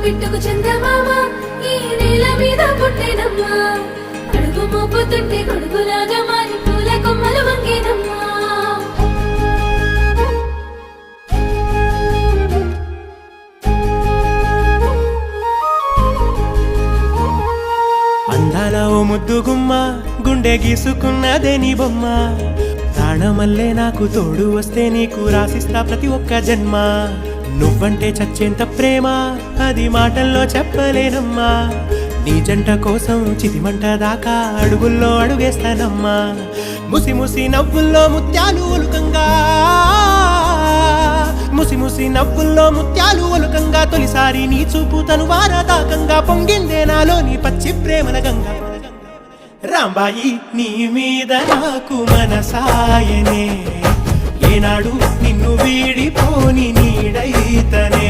బిట్టుకు చందమామ ఈ నేల మీద పుట్టేనమ్మా అడుగు మోపుతుంటే కొడుకులాగా మారి పూల కొమ్మలు వంగేనమ్మా అందాల ఓ ముద్దు గుమ్మ గుండె గీసుకున్నదే నీ బొమ్మ ప్రాణమల్లే నాకు తోడు వస్తే నీకు రాసిస్తా ప్రతి ఒక్క జన్మ నువ్వంటే చచ్చేంత ప్రేమ అది మాటల్లో చెప్పలేనమ్మా నీ జంట కోసం చితిమంట దాకా అడుగుల్లో అడుగేస్తానమ్మా ముసి ముసి నవ్వుల్లో ముత్యాలు ఒలుకంగా ముసి ముసి నవ్వుల్లో ముత్యాలు ఒలుకంగా తొలిసారి నీ చూపు తను వారదాకంగా పొంగిందే నాలో నీ పచ్చి ప్రేమల గంగా రాంబాయి నీ మీద నాకు మనసాయనే ఏనాడు నిన్ను వీడిపోని నీడైతనే